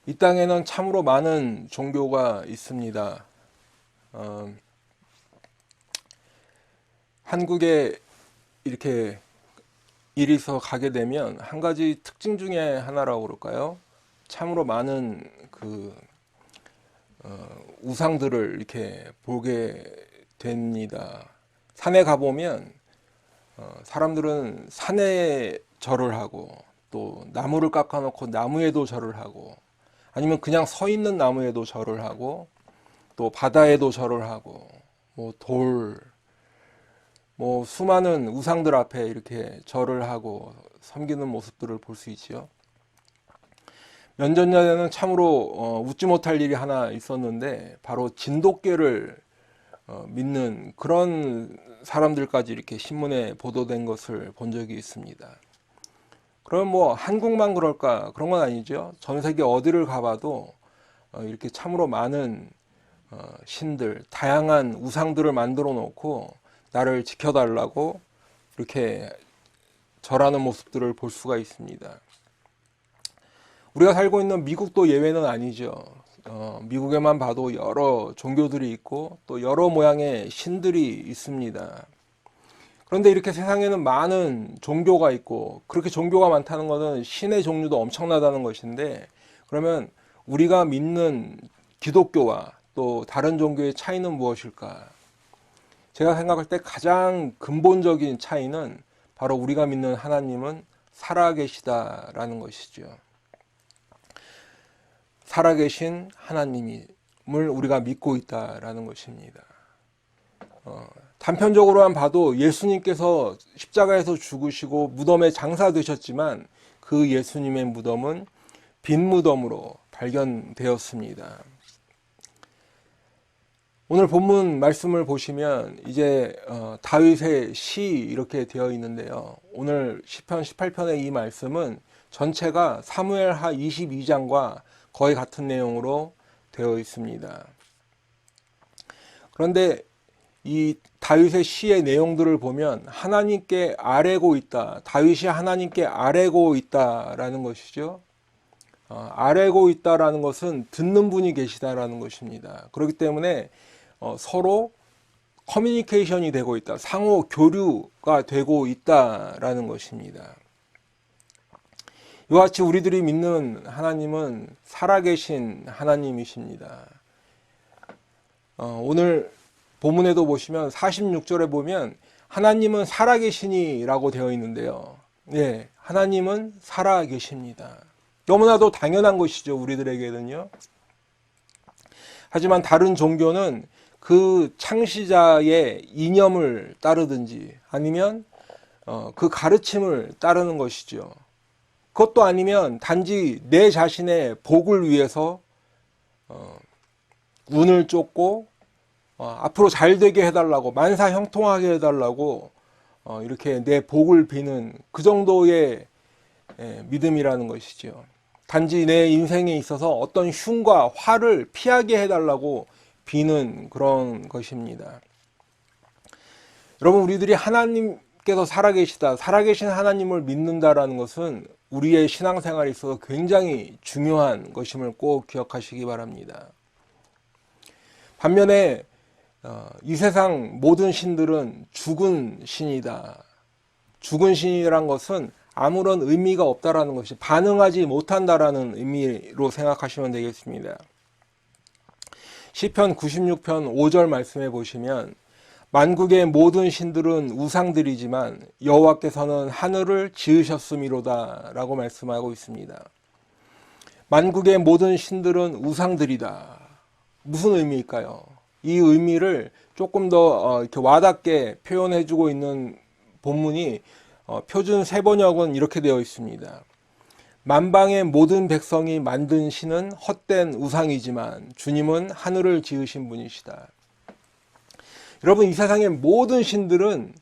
이 땅에는 참으로 많은 종교가 있습니다. 한국에 이렇게 일이서 가게 되면 한 가지 특징 중에 하나라고 그럴까요? 참으로 많은 우상들을 이렇게 보게 됩니다. 산에 가보면 사람들은 산에 절을 하고, 또 나무를 깎아놓고 나무에도 절을 하고, 아니면 그냥 서 있는 나무에도 절을 하고, 또 바다에도 절을 하고, 뭐 돌, 뭐 수많은 우상들 앞에 이렇게 절을 하고 섬기는 모습들을 볼 수 있지요. 몇 년 전에는 참으로 웃지 못할 일이 하나 있었는데, 바로 진돗개를 믿는 그런 사람들까지 이렇게 신문에 보도된 것을 본 적이 있습니다. 그럼 뭐 한국만 그럴까? 그런 건 아니죠. 전 세계 어디를 가봐도 이렇게 참으로 많은 신들, 다양한 우상들을 만들어 놓고 나를 지켜달라고 이렇게 절하는 모습들을 볼 수가 있습니다. 우리가 살고 있는 미국도 예외는 아니죠. 미국에만 봐도 여러 종교들이 있고 또 여러 모양의 신들이 있습니다. 그런데 이렇게 세상에는 많은 종교가 있고, 그렇게 종교가 많다는 것은 신의 종류도 엄청나다는 것인데, 그러면 우리가 믿는 기독교와 또 다른 종교의 차이는 무엇일까? 제가 생각할 때 가장 근본적인 차이는 바로 우리가 믿는 하나님은 살아계시다라는 것이죠. 살아계신 하나님을 우리가 믿고 있다라는 것입니다. 단편적으로만 봐도 예수님께서 십자가에서 죽으시고 무덤에 장사되셨지만 그 예수님의 무덤은 빈 무덤으로 발견되었습니다. 오늘 본문 말씀을 보시면 이제 다윗의 시 이렇게 되어 있는데요. 오늘 시편 18편의 이 말씀은 전체가 사무엘하 22장과 거의 같은 내용으로 되어 있습니다. 그런데 이 다윗의 시의 내용들을 보면 하나님께 아뢰고 있다, 다윗이 하나님께 아뢰고 있다라는 것이죠. 아뢰고 있다라는 것은 듣는 분이 계시다라는 것입니다. 그렇기 때문에 서로 커뮤니케이션이 되고 있다, 상호 교류가 되고 있다라는 것입니다. 이와 같이 우리들이 믿는 하나님은 살아계신 하나님이십니다. 오늘 본문에도 보시면 46절에 보면 하나님은 살아계시니 라고 되어 있는데요. 네, 하나님은 살아계십니다. 너무나도 당연한 것이죠, 우리들에게는요. 하지만 다른 종교는 그 창시자의 이념을 따르든지 아니면 그 가르침을 따르는 것이죠. 그것도 아니면 단지 내 자신의 복을 위해서 운을 쫓고 앞으로 잘 되게 해달라고, 만사 형통하게 해달라고 이렇게 내 복을 비는 그 정도의 믿음이라는 것이죠. 단지 내 인생에 있어서 어떤 흉과 화를 피하게 해달라고 비는 그런 것입니다. 여러분, 우리들이 하나님께서 살아계시다, 살아계신 하나님을 믿는다라는 것은 우리의 신앙생활에 있어서 굉장히 중요한 것임을 꼭 기억하시기 바랍니다. 반면에 이 세상 모든 신들은 죽은 신이다. 죽은 신이란 것은 아무런 의미가 없다라는 것이, 반응하지 못한다라는 의미로 생각하시면 되겠습니다. 시편 96편 5절 말씀해 보시면 만국의 모든 신들은 우상들이지만 여호와께서는 하늘을 지으셨음이로다 라고 말씀하고 있습니다. 만국의 모든 신들은 우상들이다. 무슨 의미일까요? 이 의미를 조금 더 이렇게 와닿게 표현해주고 있는 본문이 표준 세번역은 이렇게 되어 있습니다. 만방의 모든 백성이 만든 신은 헛된 우상이지만 주님은 하늘을 지으신 분이시다. 여러분, 이 세상의 모든 신들은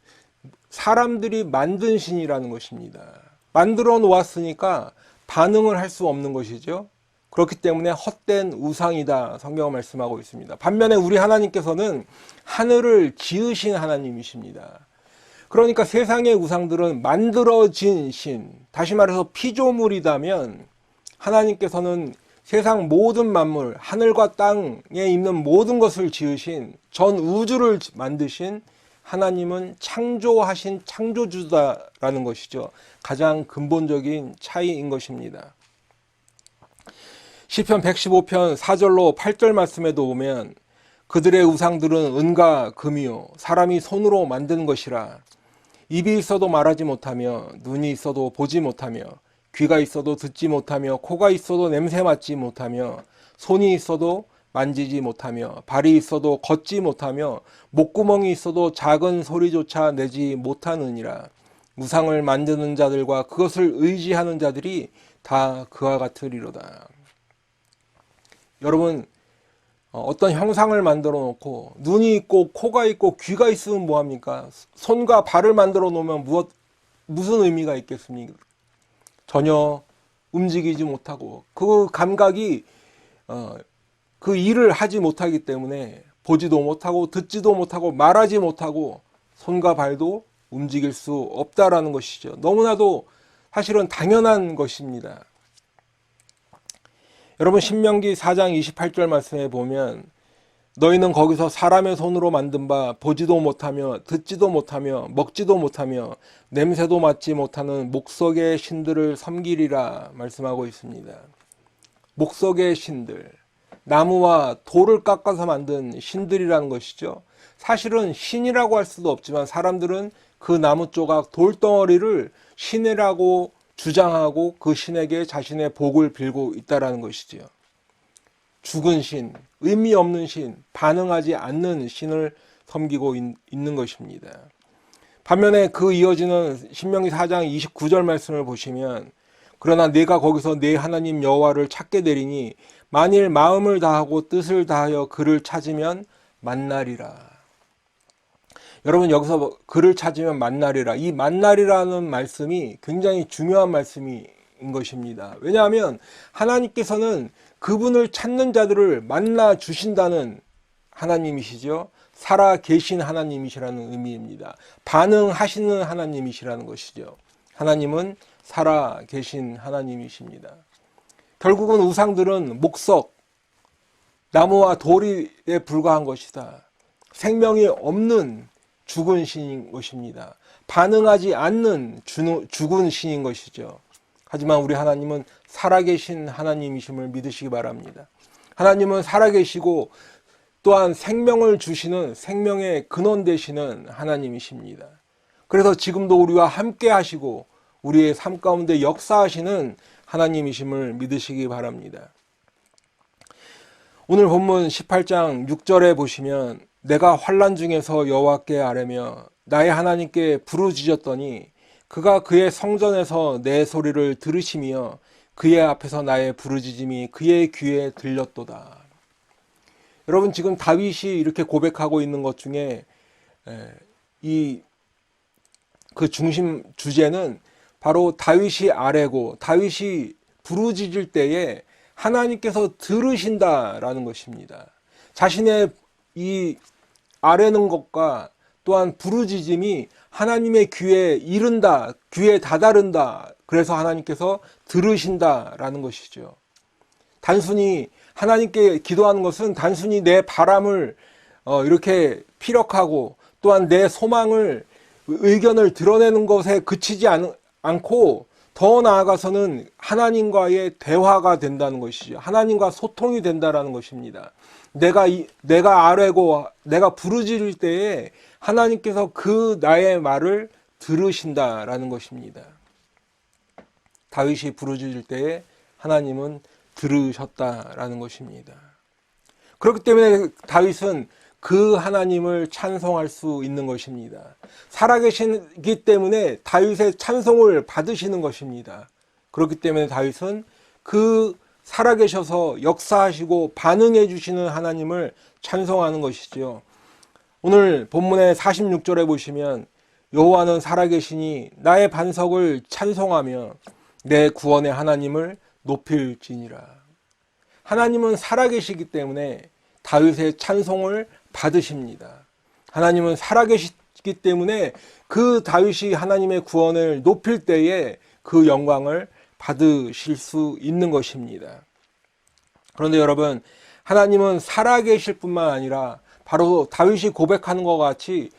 사람들이 만든 신이라는 것입니다. 만들어 놓았으니까 반응을 할 수 없는 것이죠. 그렇기 때문에 헛된 우상이다, 성경은 말씀하고 있습니다. 반면에 우리 하나님께서는 하늘을 지으신 하나님이십니다. 그러니까 세상의 우상들은 만들어진 신, 다시 말해서 피조물이다면 하나님께서는 세상 모든 만물, 하늘과 땅에 있는 모든 것을 지으신, 전 우주를 만드신 하나님은 창조하신 창조주다라는 것이죠. 가장 근본적인 차이인 것입니다. 시편 115편 4절로 8절 말씀에도 보면 그들의 우상들은 은과 금이요 사람이 손으로 만든 것이라. 입이 있어도 말하지 못하며 눈이 있어도 보지 못하며 귀가 있어도 듣지 못하며 코가 있어도 냄새 맡지 못하며 손이 있어도 만지지 못하며 발이 있어도 걷지 못하며 목구멍이 있어도 작은 소리조차 내지 못하느니라. 우상을 만드는 자들과 그것을 의지하는 자들이 다 그와 같으리로다. 여러분, 어떤 형상을 만들어 놓고 눈이 있고 코가 있고 귀가 있으면 뭐합니까? 손과 발을 만들어 놓으면 무슨 의미가 있겠습니까? 전혀 움직이지 못하고 그 감각이 그 일을 하지 못하기 때문에 보지도 못하고 듣지도 못하고 말하지 못하고 손과 발도 움직일 수 없다라는 것이죠. 너무나도 사실은 당연한 것입니다. 여러분 신명기 4장 28절 말씀에 보면 너희는 거기서 사람의 손으로 만든 바 보지도 못하며 듣지도 못하며 먹지도 못하며 냄새도 맡지 못하는 목석의 신들을 섬기리라 말씀하고 있습니다. 목석의 신들, 나무와 돌을 깎아서 만든 신들이라는 것이죠. 사실은 신이라고 할 수도 없지만 사람들은 그 나무 조각 돌덩어리를 신이라고 주장하고 그 신에게 자신의 복을 빌고 있다는 것이지요. 죽은 신, 의미 없는 신, 반응하지 않는 신을 섬기고 있는 것입니다. 반면에 그 이어지는 신명기 4장 29절 말씀을 보시면 그러나 내가 거기서 내 하나님 여호와를 찾게 되리니 만일 마음을 다하고 뜻을 다하여 그를 찾으면 만나리라. 여러분 여기서 그를 찾으면 만나리라. 이 만나리라는 말씀이 굉장히 중요한 말씀인 것입니다. 왜냐하면 하나님께서는 그분을 찾는 자들을 만나 주신다는 하나님이시죠. 살아 계신 하나님이시라는 의미입니다. 반응하시는 하나님이시라는 것이죠. 하나님은 살아 계신 하나님이십니다. 결국은 우상들은 목석, 나무와 돌에 불과한 것이다. 생명이 없는 죽은 신인 것입니다. 반응하지 않는 죽은 신인 것이죠. 하지만 우리 하나님은 살아계신 하나님이심을 믿으시기 바랍니다. 하나님은 살아계시고 또한 생명을 주시는 생명의 근원 되시는 하나님이십니다. 그래서 지금도 우리와 함께 하시고 우리의 삶 가운데 역사하시는 하나님이심을 믿으시기 바랍니다. 오늘 본문 18장 6절에 보시면 내가 환난 중에서 여호와께 아뢰며 나의 하나님께 부르짖었더니 그가 그의 성전에서 내 소리를 들으시며 그의 앞에서 나의 부르짖음이 그의 귀에 들렸도다. 여러분 지금 다윗이 이렇게 고백하고 있는 것 중에 그 중심 주제는 바로 다윗이 아뢰고 다윗이 부르짖을 때에 하나님께서 들으신다라는 것입니다. 자신의 이 아뢰는 것과 또한 부르짖음이 하나님의 귀에 이른다, 귀에 다다른다. 그래서 하나님께서 들으신다라는 것이죠. 단순히 하나님께 기도하는 것은 단순히 내 바람을 이렇게 피력하고 또한 내 소망을 의견을 드러내는 것에 그치지 않고 더 나아가서는 하나님과의 대화가 된다는 것이죠. 하나님과 소통이 된다라는 것입니다. 내가 아뢰고 내가 부르짖을 때에 하나님께서 그 나의 말을 들으신다라는 것입니다. 다윗이 부르짖을 때에 하나님은 들으셨다라는 것입니다. 그렇기 때문에 다윗은 그 하나님을 찬송할 수 있는 것입니다. 살아계시기 때문에 다윗의 찬송을 받으시는 것입니다. 그렇기 때문에 다윗은 그 살아계셔서 역사하시고 반응해 주시는 하나님을 찬송하는 것이지요. 오늘 본문의 46절에 보시면 여호와는 살아계시니 나의 반석을 찬송하며 내 구원의 하나님을 높일지니라. 하나님은 살아계시기 때문에 다윗의 찬송을 받으십니다. 하나님은 살아계시기 때문에 그 다윗이 하나님의 구원을 높일 때에 그 영광을 받으실 수 있는 것입니다. 그런데 여러분, 하나님은 살아계실 뿐만 아니라 바로 다윗이 고백하는 것 같이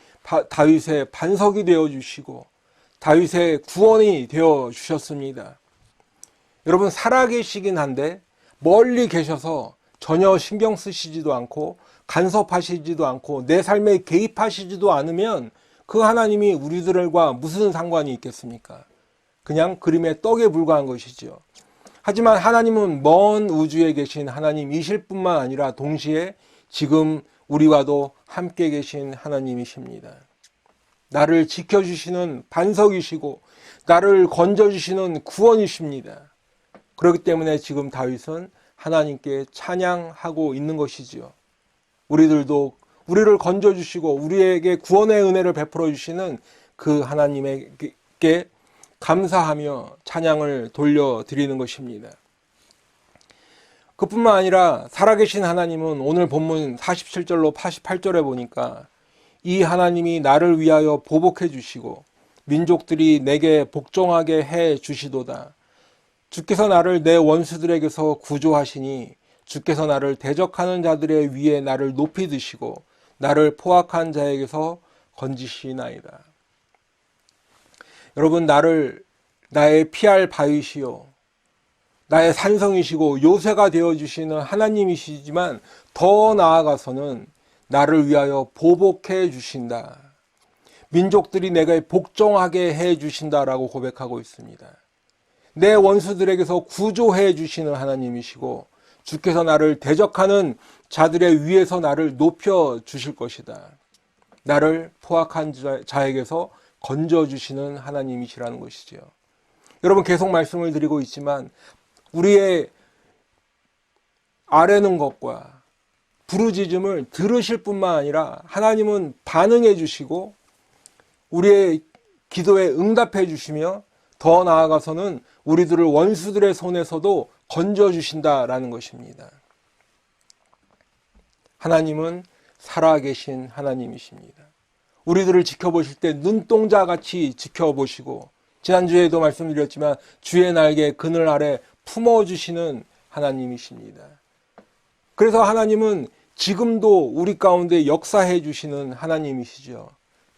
다윗의 반석이 되어주시고 다윗의 구원이 되어주셨습니다. 여러분, 살아계시긴 한데 멀리 계셔서 전혀 신경 쓰시지도 않고 간섭하시지도 않고 내 삶에 개입하시지도 않으면 그 하나님이 우리들과 무슨 상관이 있겠습니까? 그냥 그림의 떡에 불과한 것이죠. 하지만 하나님은 먼 우주에 계신 하나님이실 뿐만 아니라 동시에 지금 우리와도 함께 계신 하나님이십니다. 나를 지켜주시는 반석이시고 나를 건져주시는 구원이십니다. 그렇기 때문에 지금 다윗은 하나님께 찬양하고 있는 것이지요. 우리들도 우리를 건져주시고 우리에게 구원의 은혜를 베풀어 주시는 그 하나님께 감사하며 찬양을 돌려드리는 것입니다. 그뿐만 아니라 살아계신 하나님은 오늘 본문 47절로 88절에 보니까 이 하나님이 나를 위하여 보복해 주시고 민족들이 내게 복종하게 해 주시도다. 주께서 나를 내 원수들에게서 구조하시니 주께서 나를 대적하는 자들의 위에 나를 높이 드시고 나를 포악한 자에게서 건지시나이다. 여러분, 나를 나의 피할 바위시요 나의 산성이시고 요새가 되어주시는 하나님이시지만 더 나아가서는 나를 위하여 보복해 주신다. 민족들이 내게 복종하게 해 주신다라고 고백하고 있습니다. 내 원수들에게서 구조해 주시는 하나님이시고 주께서 나를 대적하는 자들의 위에서 나를 높여 주실 것이다. 나를 포악한 자에게서 건져주시는 하나님이시라는 것이죠. 여러분, 계속 말씀을 드리고 있지만 우리의 아뢰는 것과 부르짖음을 들으실 뿐만 아니라 하나님은 반응해 주시고 우리의 기도에 응답해 주시며 더 나아가서는 우리들을 원수들의 손에서도 건져주신다라는 것입니다. 하나님은 살아계신 하나님이십니다. 우리들을 지켜보실 때 눈동자같이 지켜보시고 지난주에도 말씀드렸지만 주의 날개 그늘 아래 품어주시는 하나님이십니다. 그래서 하나님은 지금도 우리 가운데 역사해 주시는 하나님이시죠.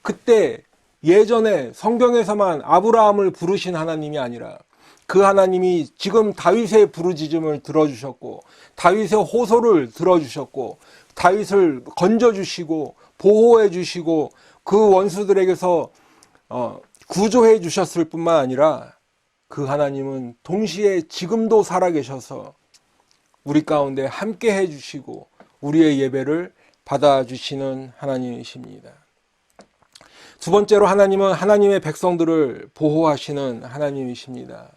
그때 예전에 성경에서만 아브라함을 부르신 하나님이 아니라 그 하나님이 지금 다윗의 부르짖음을 들어주셨고 다윗의 호소를 들어주셨고 다윗을 건져주시고 보호해 주시고 그 원수들에게서 구조해 주셨을 뿐만 아니라 그 하나님은 동시에 지금도 살아계셔서 우리 가운데 함께 해주시고 우리의 예배를 받아주시는 하나님이십니다. 두 번째로 하나님은 하나님의 백성들을 보호하시는 하나님이십니다.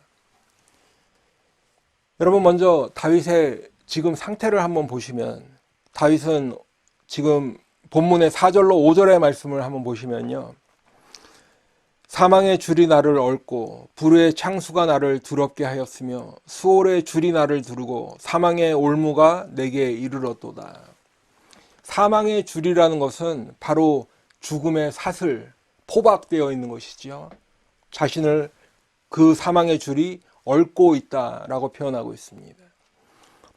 여러분, 먼저 다윗의 지금 상태를 한번 보시면 다윗은 지금 본문의 4절로 5절의 말씀을 한번 보시면요. 사망의 줄이 나를 얽고 불의 창수가 나를 두렵게 하였으며 수월의 줄이 나를 두르고 사망의 올무가 내게 이르렀도다. 사망의 줄이라는 것은 바로 죽음의 사슬, 포박되어 있는 것이지요. 자신을 그 사망의 줄이 얽고 있다라고 표현하고 있습니다.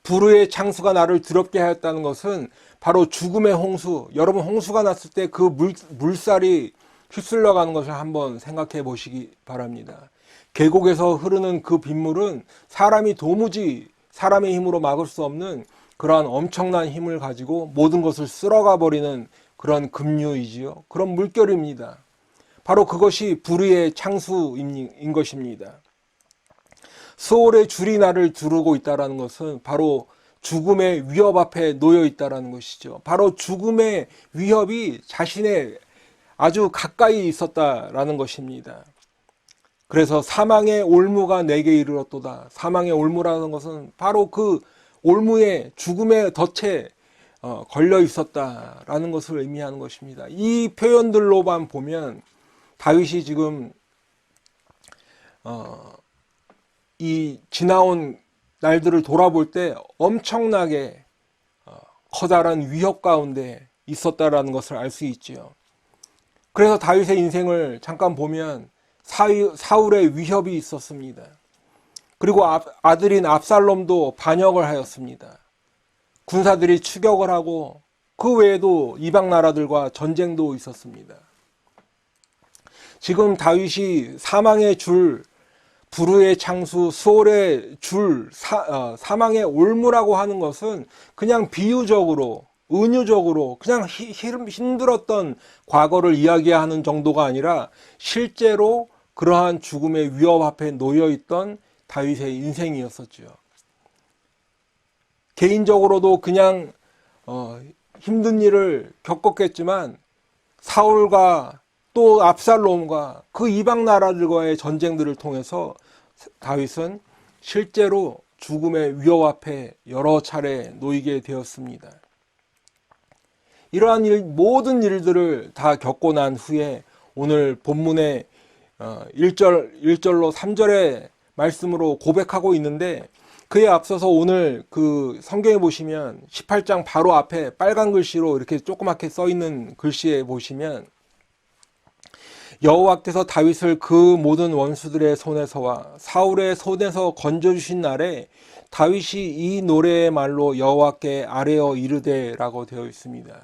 불의 창수가 나를 두렵게 하였다는 것은 바로 죽음의 홍수. 여러분, 홍수가 났을 때 그 물살이 휩쓸려 가는 것을 한번 생각해 보시기 바랍니다. 계곡에서 흐르는 그 빗물은 사람이 도무지 사람의 힘으로 막을 수 없는 그러한 엄청난 힘을 가지고 모든 것을 쓸어가 버리는 그런 급류이지요. 그런 물결입니다. 바로 그것이 불의의 창수인 것입니다. 수월의 줄이 나를 두르고 있다는 것은 바로 죽음의 위협 앞에 놓여 있다는 것이죠. 바로 죽음의 위협이 자신의 아주 가까이 있었다라는 것입니다. 그래서 사망의 올무가 내게 이르렀도다. 사망의 올무라는 것은 바로 그 올무에 죽음의 덫에 걸려 있었다라는 것을 의미하는 것입니다. 이 표현들로만 보면 다윗이 지금 이 지나온 날들을 돌아볼 때 엄청나게 커다란 위협 가운데 있었다라는 것을 알 수 있지요. 그래서 다윗의 인생을 잠깐 보면 사울의 위협이 있었습니다. 그리고 아들인 압살롬도 반역을 하였습니다. 군사들이 추격을 하고 그 외에도 이방 나라들과 전쟁도 있었습니다. 지금 다윗이 사망의 줄, 불후의 창수, 수월의 줄, 사망의 올무라고 하는 것은 그냥 비유적으로, 은유적으로 그냥 힘들었던 과거를 이야기하는 정도가 아니라 실제로 그러한 죽음의 위협 앞에 놓여있던 다윗의 인생이었었죠. 개인적으로도 그냥 힘든 일을 겪었겠지만 사울과 또 압살롬과 그 이방 나라들과의 전쟁들을 통해서 다윗은 실제로 죽음의 위협 앞에 여러 차례 놓이게 되었습니다. 이러한 모든 일들을 다 겪고 난 후에 오늘 본문의 1절로 3절의 말씀으로 고백하고 있는데, 그에 앞서서 오늘 그 성경에 보시면 18장 바로 앞에 빨간 글씨로 이렇게 조그맣게 써 있는 글씨에 보시면 여호와께서 다윗을 그 모든 원수들의 손에서와 사울의 손에서 건져주신 날에 다윗이 이 노래의 말로 여호와께 아뢰어 이르되라고 되어 있습니다.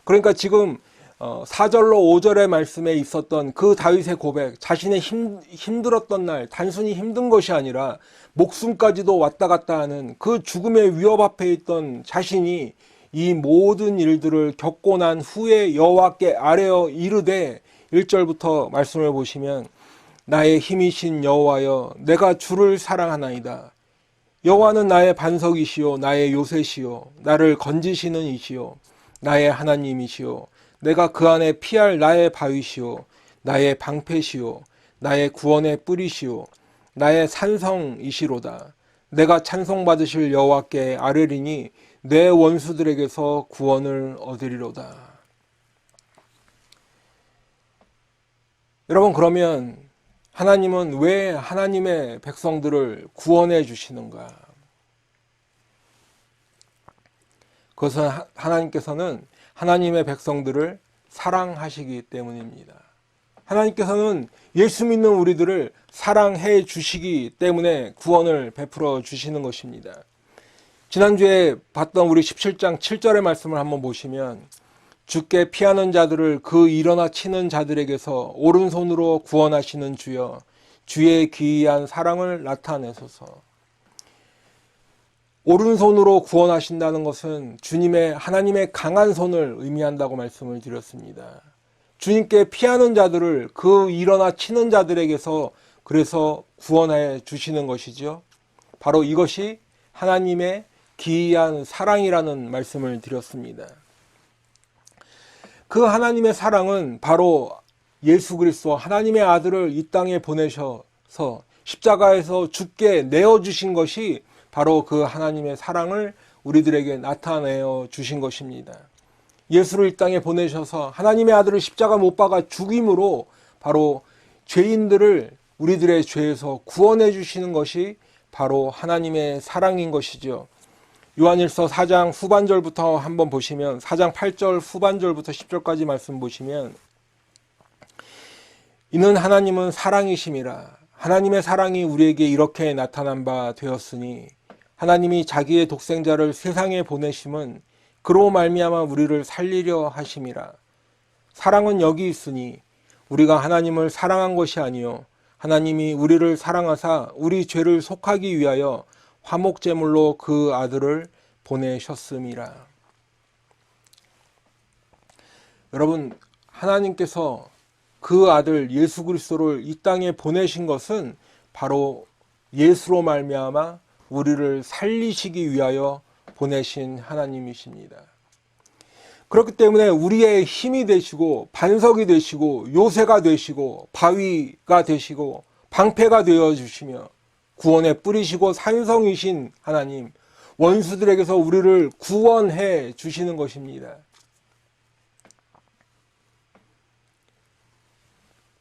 그러니까 지금 4절로 5절의 말씀에 있었던 그 다윗의 고백, 자신의 힘들었던 날, 단순히 힘든 것이 아니라 목숨까지도 왔다 갔다 하는 그 죽음의 위협 앞에 있던 자신이 이 모든 일들을 겪고 난 후에 여호와께 아뢰어 이르되, 1절부터 말씀을 보시면 나의 힘이신 여호와여 내가 주를 사랑하나이다. 여호와는 나의 반석이시요 나의 요새시요 나를 건지시는 이시요 나의 하나님이시요 내가 그 안에 피할 나의 바위시요 나의 방패시요 나의 구원의 뿌리시요 나의 산성이시로다. 내가 찬송받으실 여호와께 아뢰리니 내 원수들에게서 구원을 얻으리로다. 여러분, 그러면 하나님은 왜 하나님의 백성들을 구원해 주시는가? 그것은 하나님께서는 하나님의 백성들을 사랑하시기 때문입니다. 하나님께서는 예수 믿는 우리들을 사랑해 주시기 때문에 구원을 베풀어 주시는 것입니다. 지난주에 봤던 우리 17장 7절의 말씀을 한번 보시면 주께 피하는 자들을 그 일어나 치는 자들에게서 오른손으로 구원하시는 주여 주의 기이한 사랑을 나타내소서. 오른손으로 구원하신다는 것은 하나님의 강한 손을 의미한다고 말씀을 드렸습니다. 주님께 피하는 자들을 그 일어나 치는 자들에게서 그래서 구원해 주시는 것이죠. 바로 이것이 하나님의 기이한 사랑이라는 말씀을 드렸습니다. 그 하나님의 사랑은 바로 예수 그리스도 하나님의 아들을 이 땅에 보내셔서 십자가에서 죽게 내어주신 것이 바로 그 하나님의 사랑을 우리들에게 나타내어 주신 것입니다. 예수를 이 땅에 보내셔서 하나님의 아들을 십자가 못 박아 죽임으로 바로 죄인들을 우리들의 죄에서 구원해 주시는 것이 바로 하나님의 사랑인 것이죠. 요한일서 4장 후반절부터 한번 보시면 4장 8절 후반절부터 10절까지 말씀 보시면 이는 하나님은 사랑이심이라 하나님의 사랑이 우리에게 이렇게 나타난 바 되었으니 하나님이 자기의 독생자를 세상에 보내심은 그로 말미암아 우리를 살리려 하심이라. 사랑은 여기 있으니 우리가 하나님을 사랑한 것이 아니요 하나님이 우리를 사랑하사 우리 죄를 속하기 위하여 화목제물로 그 아들을 보내셨음이라. 여러분, 하나님께서 그 아들 예수 그리스도를 이 땅에 보내신 것은 바로 예수로 말미암아 우리를 살리시기 위하여 보내신 하나님이십니다. 그렇기 때문에 우리의 힘이 되시고 반석이 되시고 요새가 되시고 바위가 되시고 방패가 되어주시며 구원의 뿌리시고 산성이신 하나님, 원수들에게서 우리를 구원해 주시는 것입니다.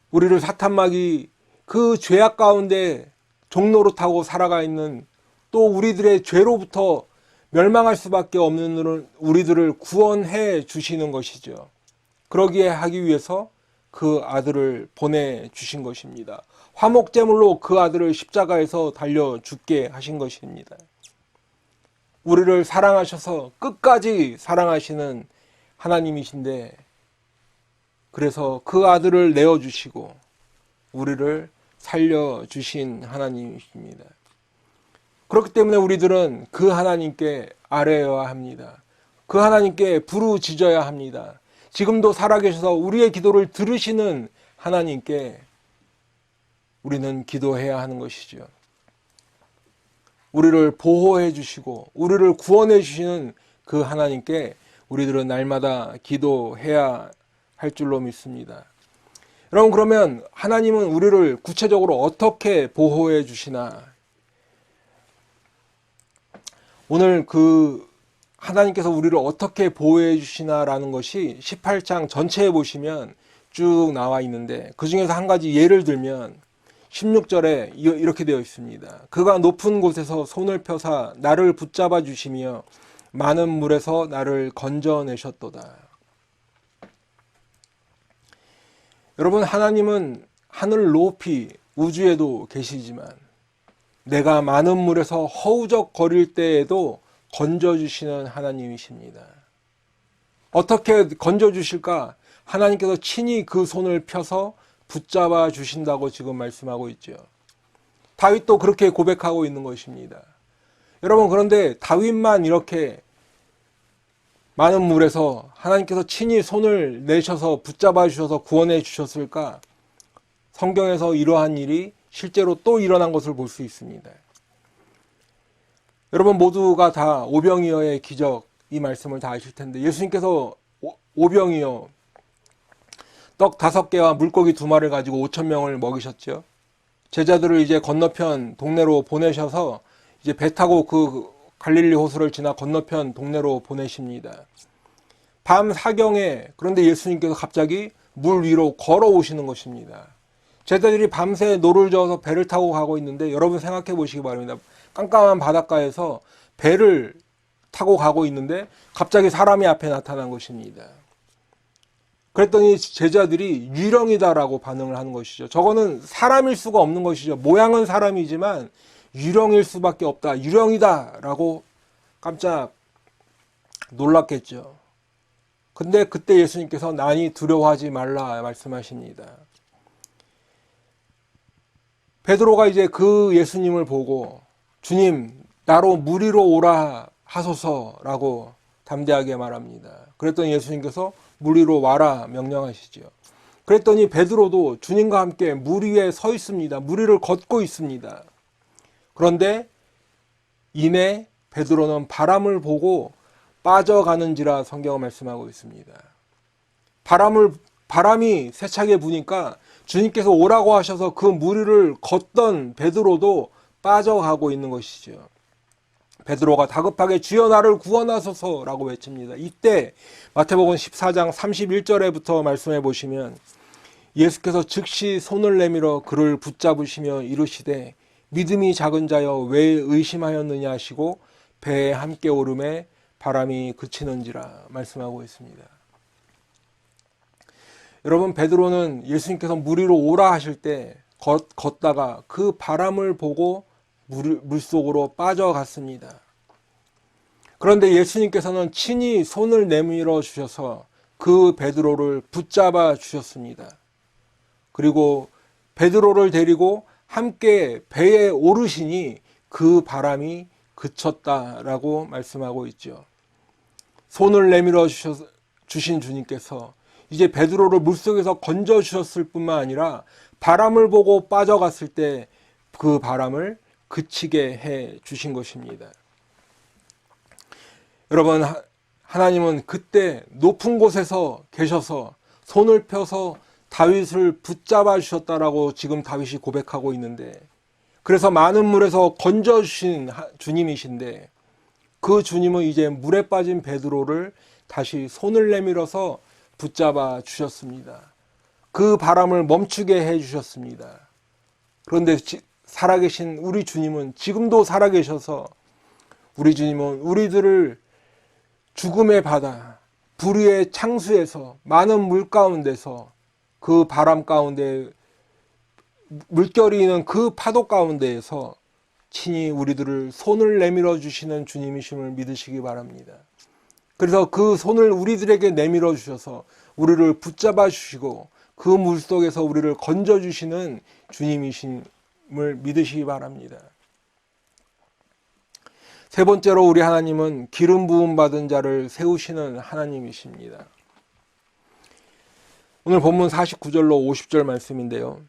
우리를 사탄마귀 그 죄악 가운데 종노릇하고 살아가 있는 또 우리들의 죄로부터 멸망할 수밖에 없는 우리들을 구원해 주시는 것이죠. 그러기에 하기 위해서 그 아들을 보내주신 것입니다. 화목제물로 그 아들을 십자가에서 달려 죽게 하신 것입니다. 우리를 사랑하셔서 끝까지 사랑하시는 하나님이신데, 그래서 그 아들을 내어주시고 우리를 살려주신 하나님이십니다. 그렇기 때문에 우리들은 그 하나님께 아뢰어야 합니다. 그 하나님께 부르짖어야 합니다. 지금도 살아계셔서 우리의 기도를 들으시는 하나님께 우리는 기도해야 하는 것이죠. 우리를 보호해 주시고 우리를 구원해 주시는 그 하나님께 우리들은 날마다 기도해야 할 줄로 믿습니다. 여러분, 그러면 하나님은 우리를 구체적으로 어떻게 보호해 주시나? 오늘 그 하나님께서 우리를 어떻게 보호해 주시나라는 것이 18장 전체에 보시면 쭉 나와 있는데, 그 중에서 한 가지 예를 들면 16절에 이렇게 되어 있습니다. 그가 높은 곳에서 손을 펴사 나를 붙잡아 주시며 많은 물에서 나를 건져내셨도다. 여러분, 하나님은 하늘 높이 우주에도 계시지만 내가 많은 물에서 허우적거릴 때에도 건져주시는 하나님이십니다. 어떻게 건져주실까? 하나님께서 친히 그 손을 펴서 붙잡아 주신다고 지금 말씀하고 있죠. 다윗도 그렇게 고백하고 있는 것입니다. 여러분, 그런데 다윗만 이렇게 많은 물에서 하나님께서 친히 손을 내셔서 붙잡아 주셔서 구원해 주셨을까? 성경에서 이러한 일이 실제로 또 일어난 것을 볼 수 있습니다. 여러분 모두가 다 오병이어의 기적, 이 말씀을 다 아실 텐데, 예수님께서 오병이어 떡 5개와 물고기 2마리를 가지고 5,000명을 먹이셨죠. 제자들을 이제 건너편 동네로 보내셔서 이제 배 타고 그 갈릴리 호수를 지나 건너편 동네로 보내십니다. 밤 사경에, 그런데 예수님께서 갑자기 물 위로 걸어오시는 것입니다. 제자들이 밤새 노를 저어서 배를 타고 가고 있는데, 여러분 생각해 보시기 바랍니다. 깜깜한 바닷가에서 배를 타고 가고 있는데 갑자기 사람이 앞에 나타난 것입니다. 그랬더니 제자들이 유령이다라고 반응을 하는 것이죠. 저거는 사람일 수가 없는 것이죠. 모양은 사람이지만 유령일 수밖에 없다. 유령이다라고 깜짝 놀랐겠죠. 근데 그때 예수님께서 난이 두려워하지 말라 말씀하십니다. 베드로가 이제 그 예수님을 보고 주님, 나로 물 위로 오라 하소서라고 담대하게 말합니다. 그랬더니 예수님께서 물 위로 와라 명령하시죠. 그랬더니 베드로도 주님과 함께 물 위에 서 있습니다. 물 위를 걷고 있습니다. 그런데 이내 베드로는 바람을 보고 빠져가는지라 성경은 말씀하고 있습니다. 바람이 세차게 부니까 주님께서 오라고 하셔서 그 물 위를 걷던 베드로도 빠져가고 있는 것이죠. 베드로가 다급하게 주여 나를 구원하소서라고 외칩니다. 이때 마태복음 14장 31절에부터 말씀해 보시면 예수께서 즉시 손을 내밀어 그를 붙잡으시며 이르시되 믿음이 작은 자여 왜 의심하였느냐 하시고 배에 함께 오름에 바람이 그치는지라 말씀하고 있습니다. 여러분, 베드로는 예수님께서 물 위로 오라 하실 때 걷다가 그 바람을 보고 물속으로 빠져갔습니다. 그런데 예수님께서는 친히 손을 내밀어 주셔서 그 베드로를 붙잡아 주셨습니다. 그리고 베드로를 데리고 함께 배에 오르시니 그 바람이 그쳤다라고 말씀하고 있죠. 손을 내밀어 주신 주님께서 이제 베드로를 물속에서 건져 주셨을 뿐만 아니라 바람을 보고 빠져갔을 때 그 바람을 그치게 해 주신 것입니다. 여러분, 하나님은 그때 높은 곳에서 계셔서 손을 펴서 다윗을 붙잡아 주셨다라고 지금 다윗이 고백하고 있는데, 그래서 많은 물에서 건져 주신 주님이신데, 그 주님은 이제 물에 빠진 베드로를 다시 손을 내밀어서 붙잡아 주셨습니다. 그 바람을 멈추게 해 주셨습니다. 그런데 살아계신 우리 주님은 지금도 살아계셔서 우리 주님은 우리들을 죽음의 바다, 불의의 창수에서 많은 물 가운데서 그 바람 가운데 물결이 있는 그 파도 가운데에서 친히 우리들을 손을 내밀어 주시는 주님이심을 믿으시기 바랍니다. 그래서 그 손을 우리들에게 내밀어 주셔서 우리를 붙잡아 주시고 그 물속에서 우리를 건져 주시는 주님이심을 믿으시기 바랍니다. 세 번째로 우리 하나님은 기름 부음 받은 자를 세우시는 하나님이십니다. 오늘 본문 49절로 50절 말씀인데요.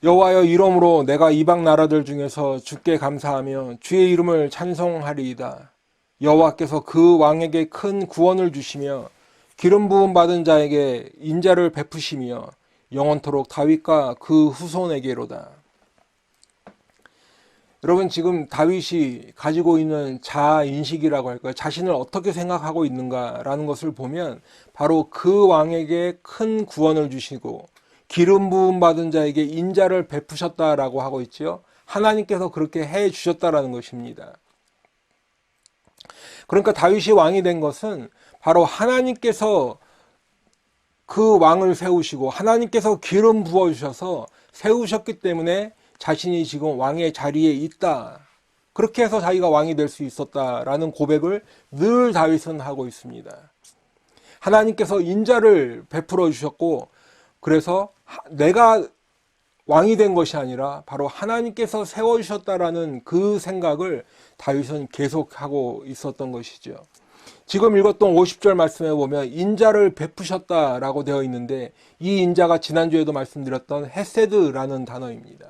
여호와여, 이러므로 내가 이방 나라들 중에서 주께 감사하며 주의 이름을 찬송하리이다. 여호와께서 그 왕에게 큰 구원을 주시며 기름 부음 받은 자에게 인자를 베푸시며 영원토록 다윗과 그 후손에게로다. 여러분, 지금 다윗이 가지고 있는 자아인식이라고 할까요? 자신을 어떻게 생각하고 있는가라는 것을 보면 바로 그 왕에게 큰 구원을 주시고 기름 부음 받은 자에게 인자를 베푸셨다라고 하고 있지요. 하나님께서 그렇게 해 주셨다라는 것입니다. 그러니까 다윗이 왕이 된 것은 바로 하나님께서 그 왕을 세우시고 하나님께서 기름 부어주셔서 세우셨기 때문에 자신이 지금 왕의 자리에 있다. 그렇게 해서 자기가 왕이 될 수 있었다라는 고백을 늘 다윗은 하고 있습니다. 하나님께서 인자를 베풀어 주셨고 그래서 내가 왕이 된 것이 아니라 바로 하나님께서 세워주셨다라는 그 생각을 다윗은 계속하고 있었던 것이죠. 지금 읽었던 50절 말씀에 보면 인자를 베푸셨다라고 되어 있는데 이 인자가 지난주에도 말씀드렸던 헤세드라는 단어입니다.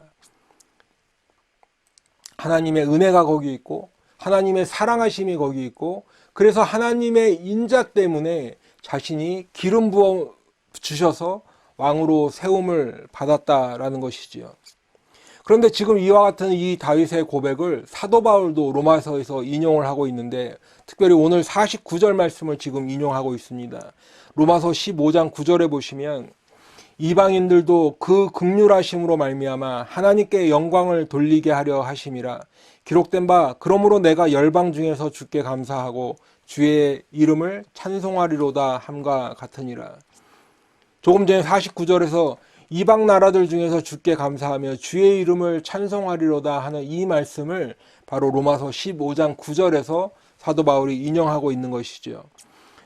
하나님의 은혜가 거기 있고 하나님의 사랑하심이 거기 있고 그래서 하나님의 인자 때문에 자신이 기름 부어 주셔서 왕으로 세움을 받았다라는 것이지요. 그런데 지금 이와 같은 이 다윗의 고백을 사도 바울도 로마서에서 인용을 하고 있는데 특별히 오늘 49절 말씀을 지금 인용하고 있습니다. 로마서 15장 9절에 보시면 이방인들도 그 긍휼하심으로 말미암아 하나님께 영광을 돌리게 하려 하심이라. 기록된 바 그러므로 내가 열방 중에서 주께 감사하고 주의 이름을 찬송하리로다 함과 같으니라. 조금 전에 49절에서 이방 나라들 중에서 주께 감사하며 주의 이름을 찬송하리로다 하는 이 말씀을 바로 로마서 15장 9절에서 사도 바울이 인용하고 있는 것이죠.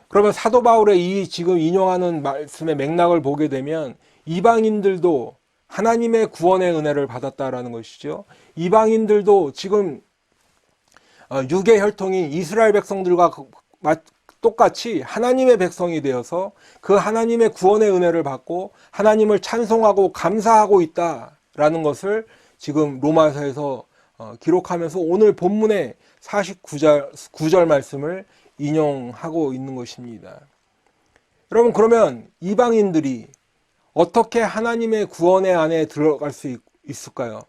그러면 사도 바울의 이 지금 인용하는 말씀의 맥락을 보게 되면 이방인들도 하나님의 구원의 은혜를 받았다라는 것이죠. 이방인들도 지금 육의 혈통인 이스라엘 백성들과 똑같이 하나님의 백성이 되어서 그 하나님의 구원의 은혜를 받고 하나님을 찬송하고 감사하고 있다라는 것을 지금 로마서에서 기록하면서 오늘 본문의 49절 말씀을 인용하고 있는 것입니다. 여러분, 그러면 이방인들이 어떻게 하나님의 구원의 안에 들어갈 수 있을까요?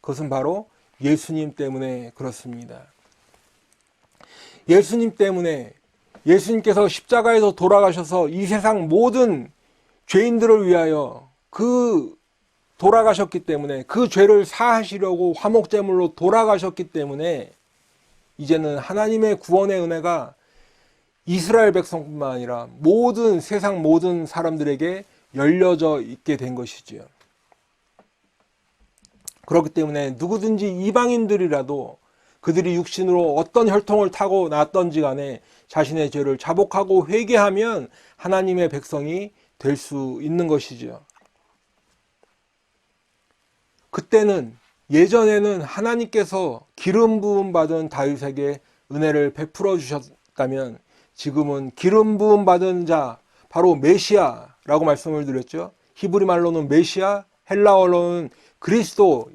그것은 바로 예수님 때문에 그렇습니다. 예수님 때문에 예수님께서 십자가에서 돌아가셔서 이 세상 모든 죄인들을 위하여 돌아가셨기 때문에 그 죄를 사하시려고 화목제물로 돌아가셨기 때문에 이제는 하나님의 구원의 은혜가 이스라엘 백성뿐만 아니라 세상 모든 사람들에게 열려져 있게 된 것이지요. 그렇기 때문에 누구든지 이방인들이라도 그들이 육신으로 어떤 혈통을 타고 났던지 간에 자신의 죄를 자복하고 회개하면 하나님의 백성이 될 수 있는 것이지요. 그때는 예전에는 하나님께서 기름 부음 받은 다윗에게 은혜를 베풀어 주셨다면 지금은 기름 부음 받은 자 바로 메시아라고 말씀을 드렸죠. 히브리 말로는 메시아, 헬라어로는 그리스도,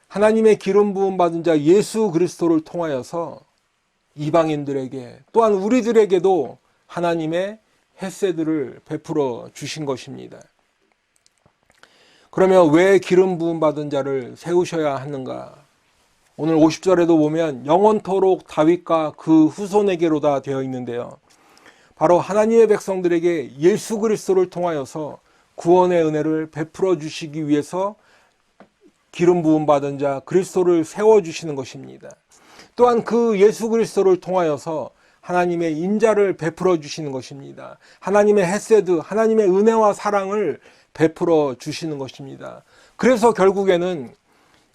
하나님의 기름 부음 받은 자 예수 그리스도를 통하여서 이방인들에게 또한 우리들에게도 하나님의 헤세드를 베풀어 주신 것입니다. 그러면 왜 기름 부음 받은 자를 세우셔야 하는가? 오늘 50절에도 보면 영원토록 다윗과 그 후손에게로다 되어 있는데요. 바로 하나님의 백성들에게 예수 그리스도를 통하여서 구원의 은혜를 베풀어 주시기 위해서 기름 부음 받은 자 그리스도를 세워 주시는 것입니다. 또한 그 예수 그리스도를 통하여서 하나님의 인자를 베풀어 주시는 것입니다. 하나님의 헤세드, 하나님의 은혜와 사랑을 베풀어 주시는 것입니다. 그래서 결국에는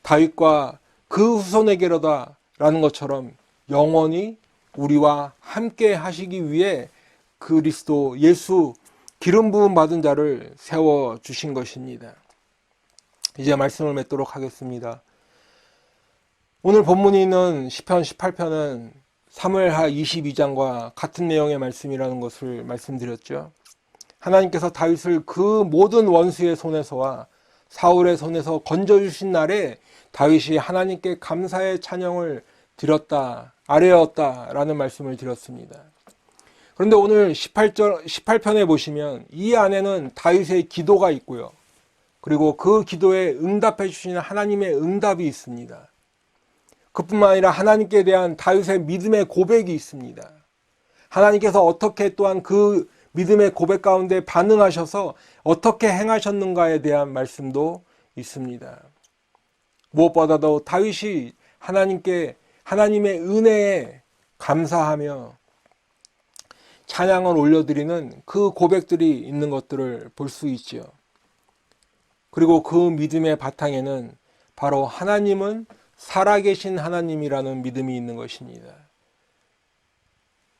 다윗과 그 후손에게로다 라는 것처럼 영원히 우리와 함께 하시기 위해 그리스도 예수 기름 부음 받은 자를 세워 주신 것입니다. 이제 말씀을 맺도록 하겠습니다. 오늘 본문이 있는 시편 18편은 사무엘하 22장과 같은 내용의 말씀이라는 것을 말씀드렸죠. 하나님께서 다윗을 그 모든 원수의 손에서와 사울의 손에서 건져주신 날에 다윗이 하나님께 감사의 찬양을 드렸다, 아뢰었다 라는 말씀을 드렸습니다. 그런데 오늘 18편에 보시면 이 안에는 다윗의 기도가 있고요. 그리고 그 기도에 응답해 주시는 하나님의 응답이 있습니다. 그뿐만 아니라 하나님께 대한 다윗의 믿음의 고백이 있습니다. 하나님께서 어떻게 또한 그 믿음의 고백 가운데 반응하셔서 어떻게 행하셨는가에 대한 말씀도 있습니다. 무엇보다도 다윗이 하나님께 하나님의 은혜에 감사하며 찬양을 올려드리는 그 고백들이 있는 것들을 볼 수 있지요. 그리고 그 믿음의 바탕에는 바로 하나님은 살아계신 하나님이라는 믿음이 있는 것입니다.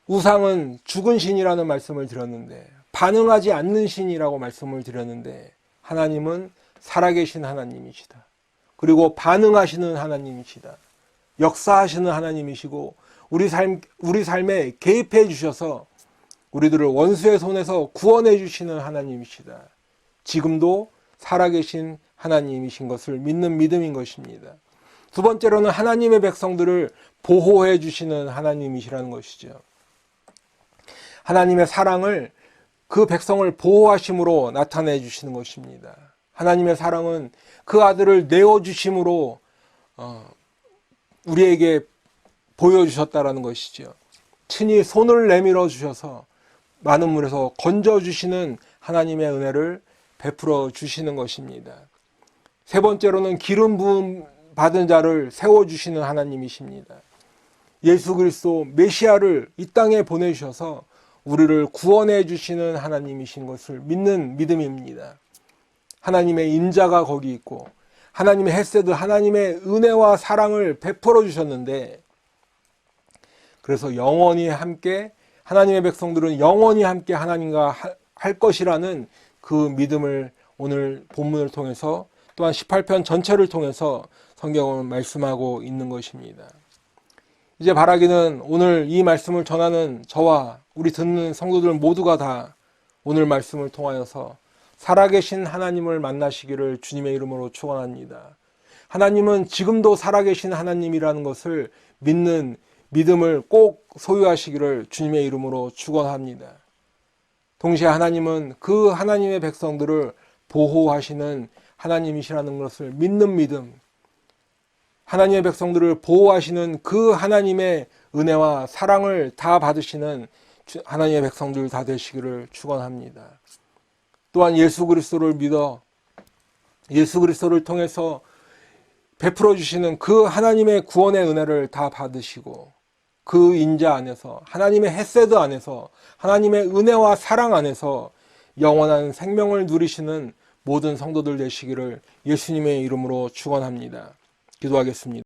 우상은 죽은 신이라는 말씀을 드렸는데, 반응하지 않는 신이라고 말씀을 드렸는데, 하나님은 살아계신 하나님이시다. 그리고 반응하시는 하나님이시다. 역사하시는 하나님이시고 우리 삶에 개입해 주셔서 우리들을 원수의 손에서 구원해 주시는 하나님이시다. 지금도 살아계신 하나님이신 것을 믿는 믿음인 것입니다. 두 번째로는 하나님의 백성들을 보호해 주시는 하나님이시라는 것이죠. 하나님의 사랑을 그 백성을 보호하심으로 나타내 주시는 것입니다. 하나님의 사랑은 그 아들을 내어주심으로 우리에게 보여주셨다라는 것이죠. 친히 손을 내밀어 주셔서 많은 물에서 건져주시는 하나님의 은혜를 베풀어 주시는 것입니다. 세 번째로는 기름 부음 받은 자를 세워주시는 하나님이십니다. 예수 그리스도 메시아를 이 땅에 보내주셔서 우리를 구원해 주시는 하나님이신 것을 믿는 믿음입니다. 하나님의 인자가 거기 있고 하나님의 헤세드, 하나님의 은혜와 사랑을 베풀어 주셨는데, 그래서 영원히 함께 하나님의 백성들은 영원히 함께 하나님과 할 것이라는 그 믿음을 오늘 본문을 통해서 또한 18편 전체를 통해서 성경은 말씀하고 있는 것입니다. 이제 바라기는 오늘 이 말씀을 전하는 저와 우리 듣는 성도들 모두가 다 오늘 말씀을 통하여서 살아계신 하나님을 만나시기를 주님의 이름으로 축원합니다. 하나님은 지금도 살아계신 하나님이라는 것을 믿는 믿음을 꼭 소유하시기를 주님의 이름으로 축원합니다. 동시에 하나님은 그 하나님의 백성들을 보호하시는 하나님이시라는 것을 믿는 믿음, 하나님의 백성들을 보호하시는 그 하나님의 은혜와 사랑을 다 받으시는 하나님의 백성들 다 되시기를 축원합니다. 또한 예수 그리스도를 믿어 예수 그리스도를 통해서 베풀어 주시는 그 하나님의 구원의 은혜를 다 받으시고 그 인자 안에서 하나님의 헤세드 안에서 하나님의 은혜와 사랑 안에서 영원한 생명을 누리시는 모든 성도들 되시기를 예수님의 이름으로 축원합니다. 기도하겠습니다.